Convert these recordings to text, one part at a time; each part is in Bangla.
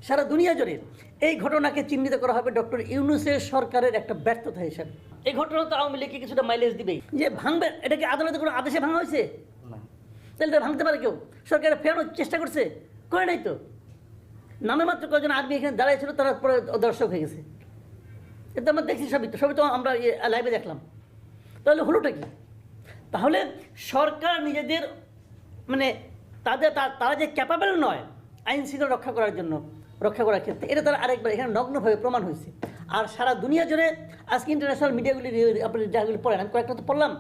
সারা দুনিয়া জুড়ে এই ঘটনাকে চিহ্নিত করা হবে ডক্টর ইউনূসের সরকারের একটা ব্যর্থতা হিসেবে। এই ঘটনা তো আওয়ামী লীগকে কিছুটা মাইলেজ দিবেই, যে ভাঙবে। এটা কি আদালতে কোনো আদেশে ভাঙা হয়েছে? তাহলে এটা ভাঙতে পারে কেউ? সরকার ফেরানোর চেষ্টা করছে? করে নাই তো। নামে মাত্র কয়েকজন আর্মি এখানে দাঁড়াইছিল, তারা পরে দর্শক হয়ে গেছে। এটা আমরা দেখছি, সবই তো আমরা লাইভে দেখলাম। তাহলে হলোটা কি? তাহলে সরকার নিজেদের মানে তারা যে ক্যাপাবল নয় আইন শৃঙ্খলা রক্ষা করার ক্ষেত্রে, এটা তারা আরেকবার এখানে নগ্নভাবে প্রমাণ হয়েছে। আর সারা দুনিয়া জুড়ে আজকে ইন্টারন্যাশনাল মিডিয়াগুলি আপনি যাগুলি পড়েন, আমি কয়েকটা তো পড়লাম,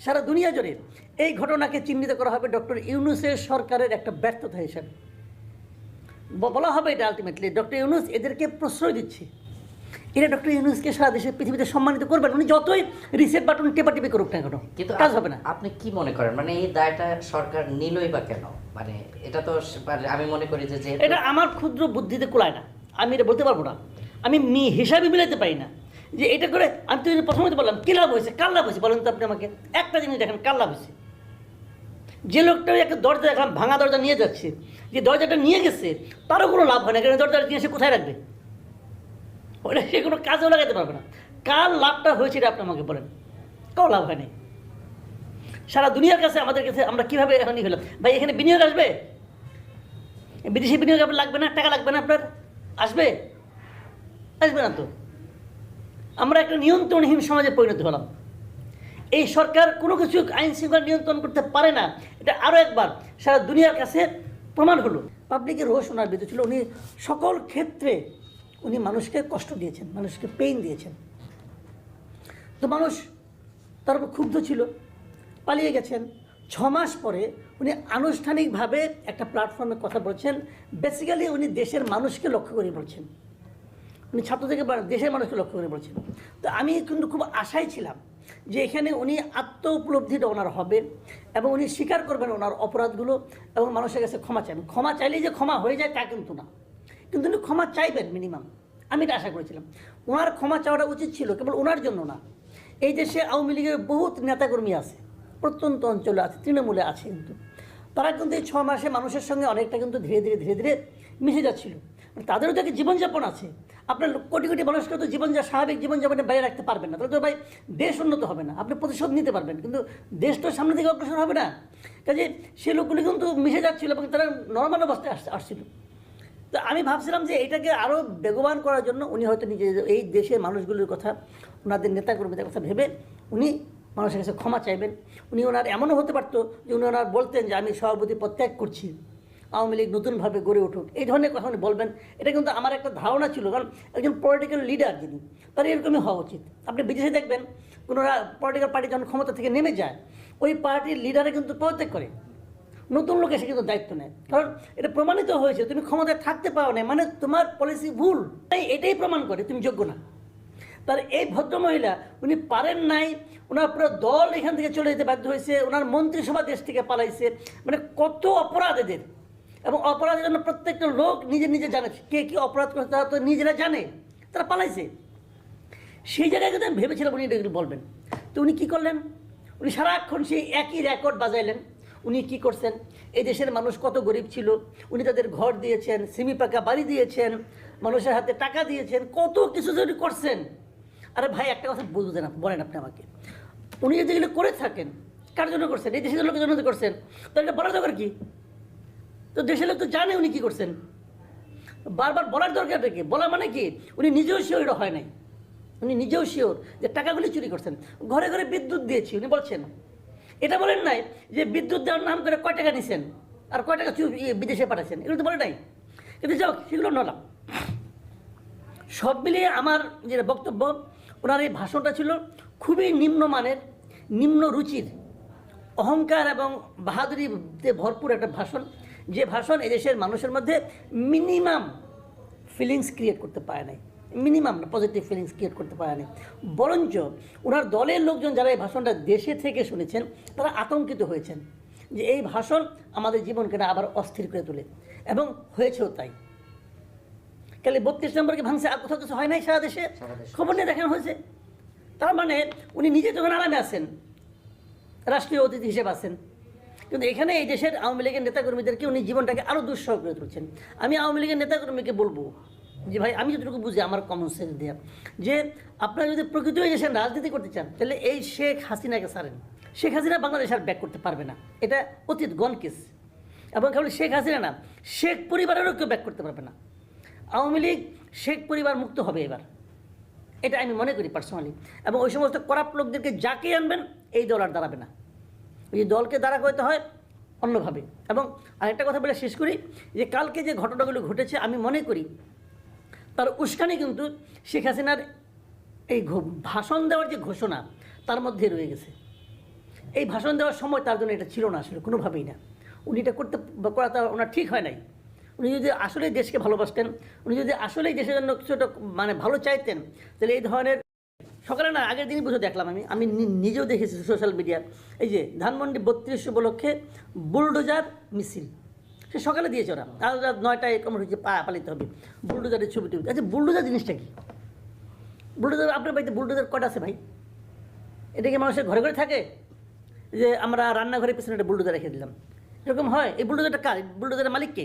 সারা দুনিয়া জুড়ে এই ঘটনাকে চিহ্নিত করা হবে ডক্টর ইউনূসের সরকারের একটা ব্যর্থতা হিসেবে। বলা হবে এটা আলটিমেটলি ডক্টর ইউনূস এদেরকে প্রশ্রয় দিচ্ছে। এটা ডক্টর ইউনূসকে সারা দেশের পৃথিবীতে সম্মানিত করবেন, উনি যতই রিসেট বাটন টেপাটিপি করুক না কেন, কিন্তু কাজ হবে না। আপনি কি মনে করেন, মানে এই দায়টা সরকার নিলই বা কেন? মানে এটা তো আমি মনে করি যে এটা আমার ক্ষুদ্র বুদ্ধিতে কুলায় না, আমি এটা বলতে পারবো না, আমি হিসাবে মিলাতে পারি না যে এটা করে। আমি তো প্রথমে বললাম কি লাভ হয়েছে, কার লাভ হয়েছে বলেন তো আপনি আমাকে? একটা জিনিস দেখেন, কার লাভ হয়েছে? যে লোকটা একটা দরজা দেখলাম ভাঙা দরজা নিয়ে যাচ্ছে, যে দরজাটা নিয়ে গেছে তারও কোনো লাভ হয় না, কারণ দরজাটা নিয়ে সে কোথায় রাখবে? ওটা সে কোনো কাজেও লাগাতে পারবে না। কার লাভটা হয়েছে এটা আপনি আমাকে বলেন? কারো লাভ হয়নি। সারা দুনিয়ার কাছে আমাদের কাছে আমরা কীভাবে এখন হলাম, ভাই এখানে বিনিয়োগ আসবে, বিদেশি বিনিয়োগ আপনার লাগবে না, টাকা লাগবে না আপনার, আসবে না তো। আমরা একটা নিয়ন্ত্রণহীন সমাজে পরিণত হলাম। এই সরকার কোনো কিছু আইন শৃঙ্খলা নিয়ন্ত্রণ করতে পারে না, এটা আরও একবার সারা দুনিয়ার কাছে প্রমাণ হলো। পাবলিকের রোষ ওনার বিরুদ্ধে ছিল, উনি সকল ক্ষেত্রে উনি মানুষকে কষ্ট দিয়েছেন, মানুষকে পেইন দিয়েছেন। তো মানুষ তার উপর ক্ষুব্ধ ছিল, পালিয়ে গেছেন। 6 মাস পরে উনি আনুষ্ঠানিকভাবে একটা প্ল্যাটফর্মে কথা বলছেন। বেসিক্যালি উনি দেশের মানুষকে লক্ষ্য করে বলছেন, উনি ছাত্র থেকে দেশের মানুষকে লক্ষ্য করে বলছেন। তো আমি কিন্তু খুব আশায় ছিলাম যে এখানে উনি আত্ম উপলব্ধিটা ওনার হবে এবং উনি স্বীকার করবেন ওনার অপরাধগুলো এবং মানুষের কাছে ক্ষমা চাইবেন। ক্ষমা চাইলেই যে ক্ষমা হয়ে যায় তা কিন্তু না, কিন্তু উনি ক্ষমা চাইবেন মিনিমাম, আমি এটা আশা করেছিলাম। ওনার ক্ষমা চাওয়াটা উচিত ছিল, কেবল ওনার জন্য না। এই দেশে আওয়ামী লীগের বহুত নেতাকর্মী আছে, প্রত্যন্ত অঞ্চলে আছে, তৃণমূলে আছে, কিন্তু তারা কিন্তু এই 6 মাসে মানুষের সঙ্গে অনেকটা কিন্তু ধীরে ধীরে মিশে যাচ্ছিল। তাদেরও তো একটা জীবনযাপন আছে। আপনার কোটি কোটি মানুষকে তো স্বাভাবিক জীবনযাপনে বাইরে রাখতে পারবেন না, তাহলে তো ভাই দেশ উন্নত হবে না। আপনি প্রতিশোধ নিতে পারবেন, কিন্তু দেশ তো সামনে থেকে অগ্রসর হবে না। কাজে সে লোকগুলি কিন্তু মিশে যাচ্ছিল এবং তারা নর্মাল অবস্থায় আসছিল। তো আমি ভাবছিলাম যে এটাকে আরও বেগবান করার জন্য উনি হয়তো নিজে এই দেশের মানুষগুলির কথা, ওনাদের নেতাকর্মীদের কথা ভেবে উনি মানুষের কাছে ক্ষমা চাইবেন। ওনার এমনও হতে পারতো যে ওনার বলতেন যে আমি সভাপতি পদত্যাগ করছি, আওয়ামী লীগ নতুনভাবে গড়ে উঠুক, এই ধরনের কথা উনি বলবেন। এটা কিন্তু আমার একটা ধারণা ছিল, কারণ একজন পলিটিক্যাল লিডার যিনি, তার এরকমই হওয়া উচিত। আপনি বিদেশে দেখবেন কোনো পলিটিক্যাল পার্টি যখন ক্ষমতা থেকে নেমে যায়, ওই পার্টির লিডারে কিন্তু পদত্যাগ করে, নতুন লোক এসে কিন্তু দায়িত্ব নেয়। কারণ এটা প্রমাণিত হয়েছে তুমি ক্ষমতায় থাকতে পারো না, মানে তোমার পলিসি ভুল, তাই এটাই প্রমাণ করে তুমি যোগ্য না। তার এই ভদ্রমহিলা উনি পারেন নাই, ওনার পুরো দল এখান থেকে চলে যেতে বাধ্য হয়েছে, ওনার মন্ত্রিসভা দেশ থেকে পালাইছে। মানে কত অপরাধ এদের, এবং অপরাধের জন্য প্রত্যেকটা লোক নিজে জানে কে কী অপরাধ করছে, তারা তো নিজেরা জানে, তারা পালাইছে। সেই জায়গায় কিন্তু আমি ভেবেছিলাম উনি এটা বলবেন। তো উনি কী করলেন? উনি সারাক্ষণ সেই একই রেকর্ড বাজাইলেন। উনি কি করছেন? এই দেশের মানুষ কত গরিব ছিল, উনি তাদের ঘর দিয়েছেন, সিমি পাকা বাড়ি দিয়েছেন, মানুষের হাতে টাকা দিয়েছেন, কত কিছু যদি করছেন। আরে ভাই একটা কথা বুঝবেন, বলেন আপনি আমাকে, উনি যদি এগুলো করে থাকেন কার জন্য করছেন? এই দেশের লোকের জন্য করছেন, তাহলে এটা বলার দরকার কি? তো দেশের লোক তো জানে উনি কী করছেন, বারবার বলার দরকারটা কি? বলা মানে কি? উনি নিজেও শিওর এটা হয় নাই, উনি নিজেও শিওর যে টাকাগুলি চুরি করছেন। ঘরে ঘরে বিদ্যুৎ দিয়েছি উনি বলছেন, এটা বলেন নাই যে বিদ্যুৎ দেওয়ার নাম করে কয় টাকা নিছেন আর কয় টাকা বিদেশে পাঠাচ্ছেন, এগুলো তো বলে নাই। কিন্তু যাও সেগুলো নলাম। সব মিলিয়ে আমার যে বক্তব্য, ওনার এই ভাষণটা ছিল খুবই নিম্নমানের, নিম্ন রুচির, অহংকার এবং বাহাদুরিতে ভরপুর একটা ভাষণ। যে ভাষণ এদেশের মানুষের মধ্যে মিনিমাম ফিলিংস ক্রিয়েট করতে পারে নাই, মিনিমাম পজিটিভ ফিলিংস ক্রিয়েট করতে পারে নাই। বরঞ্চ ওনার দলের লোকজন যারা এই ভাষণটা দেশে থেকে শুনেছেন তারা আতঙ্কিত হয়েছেন যে এই ভাষণ আমাদের জীবনকে না আবার অস্থির করে তোলে, এবং হয়েছেও তাই। খালি 32 নম্বরকে ভাঙছে, আর কোথাও কিছু হয় নাই সারা দেশে, খবর নিয়ে দেখানো হয়েছে। তার মানে উনি নিজে যখন আরামে আছেন, রাষ্ট্রীয় অতিথি হিসেবে আছেন, কিন্তু এখানে এই দেশের আওয়ামী লীগের নেতাকর্মীদেরকে উনি জীবনটাকে আরও দুঃসহ করে তুলছেন। আমি আওয়ামী লীগের নেতাকর্মীকে বলবো যে ভাই, আমি যতটুকু বুঝি আমার কমন সেন্স দেওয়া, যে আপনারা যদি প্রকৃত হয়ে দেশের রাজনীতি করতে চান তাহলে এই শেখ হাসিনাকে ছাড়েন। শেখ হাসিনা বাংলাদেশ আর ব্যাক করতে পারবে না, এটা অতীত গণ কেস। এবং কেবল শেখ হাসিনা না, শেখ পরিবারেরও কেউ ব্যাক করতে পারবে না। আওয়ামী লীগ শেখ পরিবার মুক্ত হবে এবার, এটা আমি মনে করি পার্সোনালি। এবং ওই সমস্ত করাপ্ট লোকদেরকে যাকে আনবেন এই দল আর দাঁড়াবে না, ওই দলকে দাঁড়া করতে হয় অন্যভাবে। এবং আরেকটা কথা বলে শেষ করি, যে কালকে যে ঘটনাগুলো ঘটেছে আমি মনে করি তার উস্কানি কিন্তু শেখ হাসিনার এই ভাষণ দেওয়ার যে ঘোষণা তার মধ্যে রয়ে গেছে। এই ভাষণ দেওয়ার সময় তার জন্য এটা ছিল না, আসলে কোনোভাবেই না। উনি এটা করা তার ওনার ঠিক হয় নাই। উনি যদি আসলেই দেশকে ভালোবাসতেন, উনি যদি আসলেই দেশের জন্য কিছুটা মানে ভালো চাইতেন, তাহলে এই ধরনের সকালে না আগের দিনই বুঝে দেখলাম, আমি নিজেও দেখেছি সোশ্যাল মিডিয়া, এই যে ধানমন্ডি 32 উপলক্ষে বুলডোজার মিছিল সে সকালে দিয়েছে ওরা, আর রাত 9টায় কমন হয়েছে পালিত হবে বুলডোজারের ছবি টবি। আচ্ছা, বুলডোজার জিনিসটা কি? বুলডোজার আপনার বাড়িতে বুলডোজার কটা আছে ভাই? এটা কি মানুষের ঘরে ঘরে থাকে যে আমরা রান্নাঘরের পিছনে একটা বুলডোজার রেখে দিলাম, এরকম হয়? এই বুলডোজারটা কার? বুলডোজারের মালিক কে?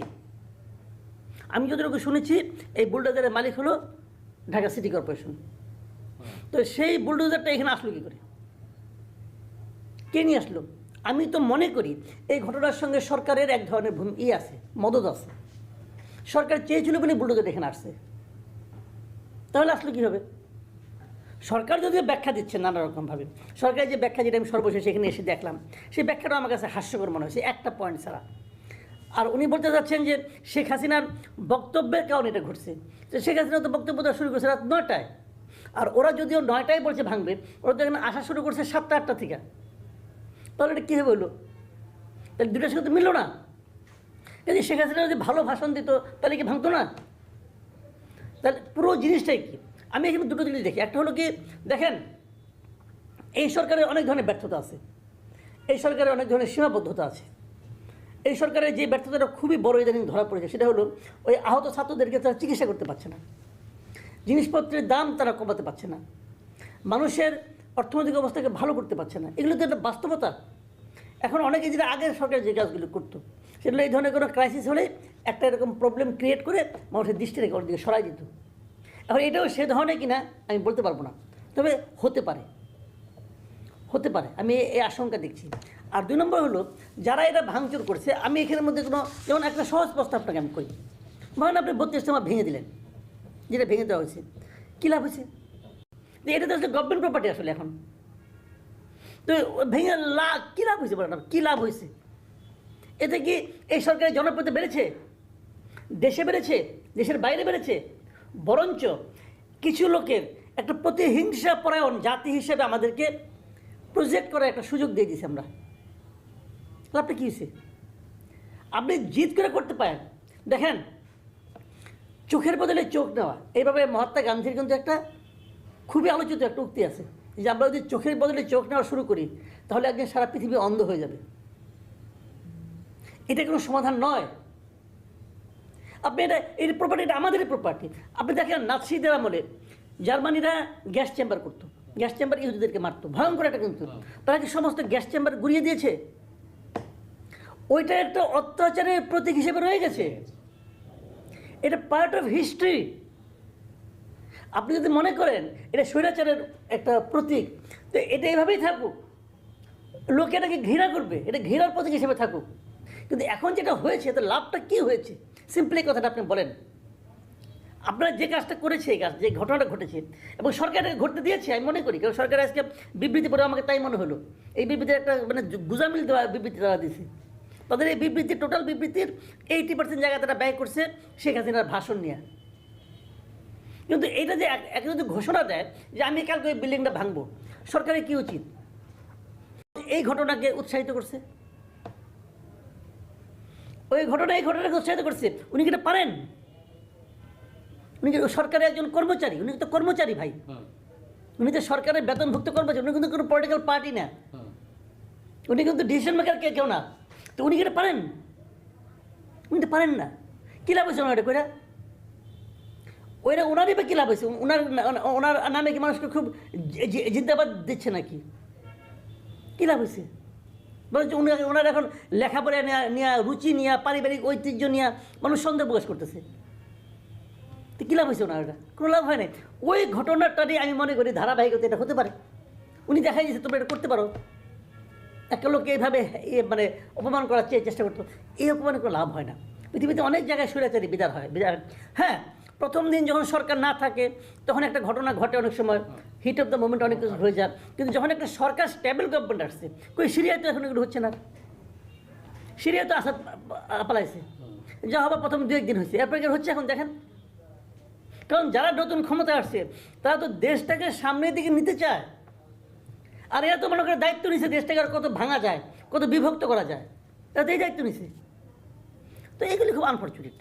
আমি যতটুকু শুনেছি এই বুলডোজারের মালিক হলো ঢাকা সিটি কর্পোরেশন। তো সেই বুলডোজারটা এখানে আসলো কী করে, কে নিয়ে আসলো? আমি তো মনে করি এই ঘটনার সঙ্গে সরকারের এক ধরনের আছে, মদত আছে। সরকার চেয়েছিল বলে বুলডোজার এখানে আসছে, তাহলে আসলো কী হবে? সরকার যদিও ব্যাখ্যা দিচ্ছে নানা রকমভাবে, সরকারের যে ব্যাখ্যা, যেটা আমি সর্বশেষ এখানে এসে দেখলাম, সেই ব্যাখ্যাটা আমার কাছে হাস্যকর মনে হয়েছে একটা পয়েন্ট ছাড়া। আর উনি বলতে চাচ্ছেন যে শেখ হাসিনার বক্তব্যের কারণে এটা ঘটছে। তো শেখ হাসিনা তো বক্তব্য দেওয়া শুরু করছে রাত 9টায়, আর ওরা যদিও 9টায় বলছে ভাঙবে, ওরা তো এখানে আসা শুরু করছে 7টা 8টা থেকে। তাহলে এটা কীভাবে হলো? তাহলে দুটোর সঙ্গে তো মিলল না। যদি শেখ হাসিনা যদি ভালো ভাষণ দিত তাহলে কি ভাঙতো না? তাহলে পুরো জিনিসটাই কি? আমি এখানে দুটো জিনিস দেখি। একটা হলো কি, দেখেন এই সরকারের অনেক ধরনের ব্যর্থতা আছে, এই সরকারের অনেক ধরনের সীমাবদ্ধতা আছে। এই সরকারের যে ব্যর্থতাটা খুবই বড় ইদানিং ধরা পড়েছে, সেটা হলো ওই আহত ছাত্রদেরকে তারা চিকিৎসা করতে পারছে না, জিনিসপত্রের দাম তারা কমাতে পারছে না, মানুষের অর্থনৈতিক অবস্থাকে ভালো করতে পারছে না। এগুলো তো একটা বাস্তবতা। এখন অনেকে যেটা আগের সরকার যে কাজগুলো করতো, সেগুলো এই ধরনের কোনো ক্রাইসিস হলে একটা এরকম প্রবলেম ক্রিয়েট করে মানুষের দৃষ্টি রেখে ওর দিকে সরাই দিত। এখন এটাও সে ধরনের কিনা আমি বলতে পারবো না, তবে হতে পারে, হতে পারে, আমি এই আশঙ্কা দেখছি। আর 2 নম্বর হলো যারা এটা ভাঙচুর করছে, আমি এখানের মধ্যে কোনো, যেমন একটা সহজ প্রস্তাব আপনাকে আমি করি, ধরেন আপনি 32টা আমার ভেঙে দিলেন, যেটা ভেঙে দেওয়া হয়েছে, কী লাভ হয়েছে? এটা তো আসলে গভর্নমেন্ট প্রপার্টি আসলে এখন, তো ভেঙে কী লাভ হয়েছে বলেন? কী লাভ হয়েছে? এতে কি এই সরকারের জনপ্রিয়তা বেড়েছে? দেশে বেড়েছে? দেশের বাইরে বেড়েছে? বরঞ্চ কিছু লোকের একটা প্রতিহিংসা পরায়ণ জাতি হিসেবে আমাদেরকে প্রজেক্ট করার একটা সুযোগ দিয়ে দিয়েছি আমরা। লাভটা কী হয়েছে? আপনি জিদ করে করতে পারেন। দেখেন, চোখের বদলে চোখ নেওয়া, এইভাবে মহাত্মা গান্ধীর কিন্তু একটা খুবই আলোচিত একটা উক্তি আছে যে আমরা যদি চোখের বদলে চোখ নেওয়া শুরু করি তাহলে একদিন সারা পৃথিবী অন্ধ হয়ে যাবে। এটা কোনো সমাধান নয়। আপনি এই প্রপার্টিটা আমাদেরই প্রপার্টি। আপনি দেখেন নাৎসিদের আমলে জার্মানিরা গ্যাস চেম্বার করতো, গ্যাস চেম্বার ইহুদিদেরকে মারতো, ভয়ঙ্কর একটা কিন্তু। তারা কি সমস্ত গ্যাস চেম্বার গুড়িয়ে দিয়েছে? ওইটা একটা অত্যাচারের প্রতীক হিসেবে রয়ে গেছে, এটা পার্ট অফ হিস্ট্রি। আপনি যদি মনে করেন এটা স্বৈরাচারের একটা প্রতীক, তো এটা এইভাবেই থাকুক, লোকে এটাকে ঘৃণা করবে, এটা ঘৃণার প্রতীক হিসেবে থাকুক। কিন্তু এখন যেটা হয়েছে, তো লাভটা কী হয়েছে? সিম্পলি কথাটা আপনি বলেন। আপনারা যে কাজটা করেছে, এই কাজ, যে ঘটনাটা ঘটেছে, এবং সরকার ঘটতে দিয়েছে আমি মনে করি, কারণ সরকার আজকে বিবৃতি পড়ে আমাকে তাই মনে হলো, এই বিবৃতির একটা মানে গুজামিল দেওয়া বিবৃতি তারা দিয়েছে। তাদের এই বিবৃতির, টোটাল বিবৃতির 80% জায়গা তারা ব্যয় করছে শেখ হাসিনার ভাষণ নিয়ে। কিন্তু এইটা যে এক যদি ঘোষণা দেয় যে আমি কালকে ওই বিল্ডিংটা ভাঙবো, সরকারের কী উচিত? এই ঘটনাকে উৎসাহিত করছে, ওই ঘটনাকে উৎসাহিত করছে। উনি কি এটা পারেন? উনি কি সরকারের একজন কর্মচারী? উনি তো কর্মচারী ভাই, উনি তো সরকারের বেতনভুক্ত কর্মচারী, উনি কিন্তু কোনো পলিটিক্যাল পার্টি না, উনি কিন্তু ডিসিশন মেকার কেউ না। তো উনি কি এটা পারেন? উনি তো পারেন না। কী লাভ হয়েছে ওনার এটা করে? ওইটা ওনারই বা কী লাভ হয়েছে? ওনার নামে কি মানুষকে খুব জিন্দাবাদ দিচ্ছে নাকি? কী লাভ হয়েছে? বরঞ্চ ওনারা এখন লেখাপড়া নিয়ে রুচি নিয়ে পারিবারিক ঐতিহ্য নিয়ে মানুষ সন্দেহ প্রকাশ করতেছে। তো কী লাভ হয়েছে ওনার? এটা কোনো লাভ হয় নাই। ওই ঘটনাটারই আমি মনে করি ধারাবাহিকতা এটা হতে পারে। উনি দেখাই দিয়েছে তোমরা এটা করতে পারো। একটা লোককে এইভাবে মানে অপমান করার চেষ্টা করতো, এই অপমানে কোনো লাভ হয় না। পৃথিবীতে অনেক জায়গায় স্বৈরাচারী বিদার হয়। হ্যাঁ, প্রথম দিন যখন সরকার না থাকে তখন একটা ঘটনা ঘটে, অনেক সময় হিট অফ দ্য মোমেন্ট অনেক কিছু হয়ে যায়। কিন্তু যখন একটা সরকার স্টেবল গভর্নমেন্ট আসছে, কই সিরিয়ায় তো এখন এগুলো হচ্ছে না। সিরিয়া তো আসাদ পালাইছে, যা হবার প্রথম 2-1 দিন হয়েছে, এরপর হচ্ছে এখন দেখেন। কারণ যারা নতুন ক্ষমতা আসছে তারা তো দেশটাকে সামনের দিকে নিতে চায়। আর এরা তো মনে করে দায়িত্ব নিছে দেশটাকে আর কত ভাঙা যায়, কত বিভক্ত করা যায়, এরা তো এই দায়িত্ব নিছে। তো এগুলি খুব আনফর্চুনেট।